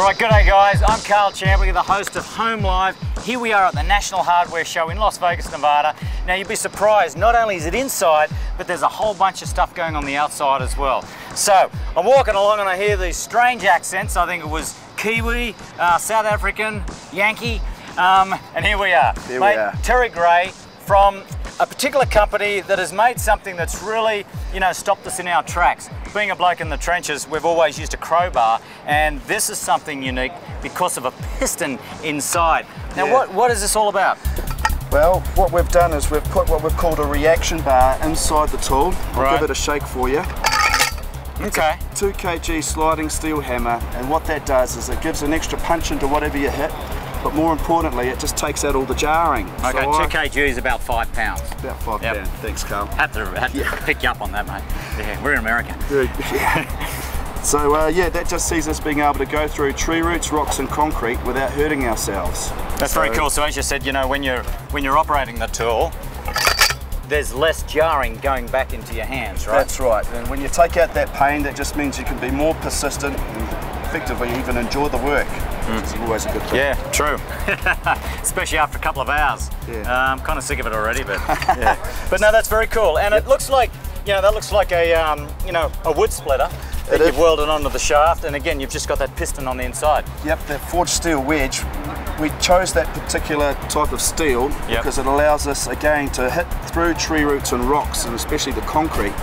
Alright, g'day guys, I'm Karl Champley, the host of Home Live. Here we are at the National Hardware Show in Las Vegas, Nevada. Now you'd be surprised, not only is it inside, but there's a whole bunch of stuff going on the outside as well. So, I'm walking along and I hear these strange accents. I think it was Kiwi, South African, Yankee, and here we are. Here we are. Terry Gray from a particular company that has made something that's really, stopped us in our tracks. Being a bloke in the trenches, we've always used a crowbar, and this is something unique because of a piston inside. Now, what is this all about? Well, what we've done is we've put what we've called a reaction bar inside the tool. I'll give it a shake for you. Okay. 2 kg sliding steel hammer, and what that does is it gives an extra punch into whatever you hit, but more importantly, it just takes out all the jarring. Okay, so 2 kg is about 5 pounds. About 5 pounds. Thanks, Carl. Had to pick you up on that, mate. Yeah, we're in America. So that just sees us being able to go through tree roots, rocks and concrete without hurting ourselves. That's very cool. So as you said, when you're operating the tool, there's less jarring going back into your hands, right? That's right. And when you take out that pain, that just means you can be more persistent and effectively even enjoy the work. Which is always a good thing. Yeah, true. Especially after a couple of hours. Yeah. I'm kind of sick of it already, but yeah. But no, that's very cool. And it looks like, that looks like a, a wood splitter that you've welded onto the shaft. And again, you've just got that piston on the inside. Yep, that forged steel wedge. We chose that particular type of steel because it allows us, again, to hit through tree roots and rocks, and especially the concrete,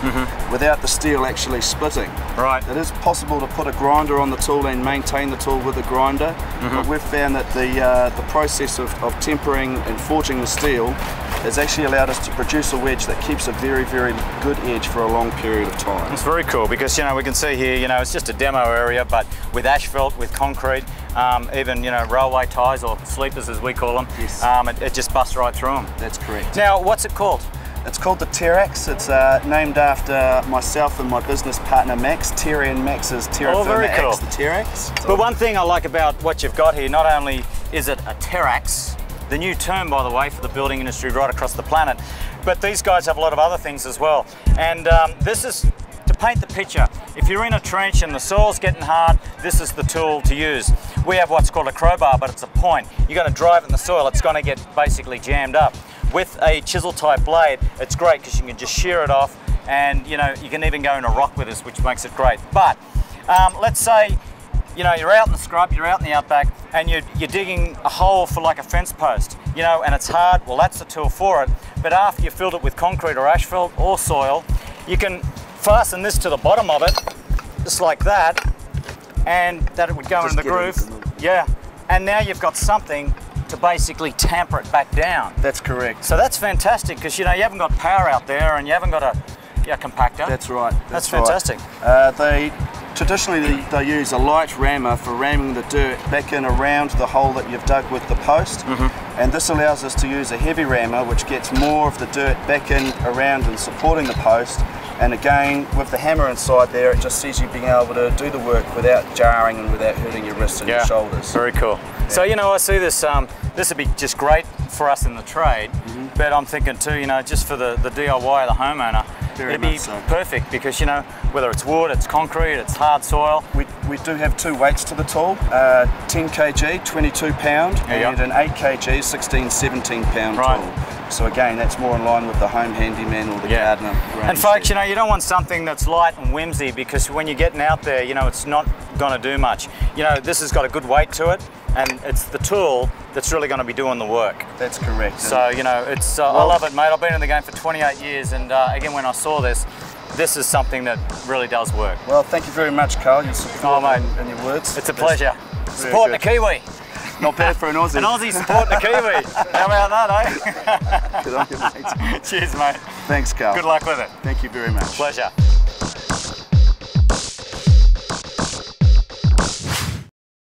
without the steel actually splitting. Right. It is possible to put a grinder on the tool and maintain the tool with a grinder, but we've found that the process of tempering and forging the steel has actually allowed us to produce a wedge that keeps a very, very good edge for a long period of time. It's very cool because, we can see here, it's just a demo area, but with asphalt, with concrete, even, railway ties or sleepers as we call them, it just busts right through them. That's correct. Now, what's it called? It's called the Terrax. It's named after myself and my business partner Max. Terry and Max's Terra very cool. the Terrax. But one thing I like about what you've got here, not only is it a Terrax, the new term, by the way, for the building industry right across the planet, but these guys have a lot of other things as well. And this is to paint the picture. If you're in a trench and the soil's getting hard, this is the tool to use. We have what's called a crowbar, but it's a point. You're going to drive it in the soil, it's going to get basically jammed up. With a chisel type blade, it's great because you can just shear it off, and you can even go in a rock with this, which makes it great. But let's say you're out in the scrub, you're out in the outback, and you're digging a hole for like a fence post, and it's hard. Well, that's the tool for it. But after you've filled it with concrete or asphalt or soil, you can fasten this to the bottom of it, just like that, and that it would go in the groove. And now you've got something to basically tamper it back down. That's correct. So that's fantastic because you haven't got power out there and you haven't got a compactor. That's right. That's fantastic. Traditionally they use a light rammer for ramming the dirt back in around the hole that you've dug with the post, and this allows us to use a heavy rammer which gets more of the dirt back in around and supporting the post. And again, with the hammer inside there, it just sees you being able to do the work without jarring and without hurting your wrists and your shoulders. Very cool. Yeah. So I see this, this would be just great for us in the trade, but I'm thinking too, just for the DIY, the homeowner, it'd be perfect because, whether it's wood, it's concrete, it's hard soil. We do have 2 weights to the tool, 10 kg, 22 pound, and an 8 kg, 16, 17 pound tool. So again, that's more in line with the home handyman or the gardener. And folks, you don't want something that's light and whimsy because when you're getting out there, it's not going to do much. This has got a good weight to it, and it's the tool that's really going to be doing the work. That's correct. So, it's I love it, mate. I've been in the game for 28 years, and again, when I saw this is something that really does work. Well, thank you very much, Carl. Your support and your words. It's a pleasure. Supporting the Kiwi. Not bad for an Aussie. An Aussie supporting the Kiwi. How about that, eh? Good on you, mate. Cheers, mate. Thanks, Carl. Good luck with it. Thank you very much. Pleasure.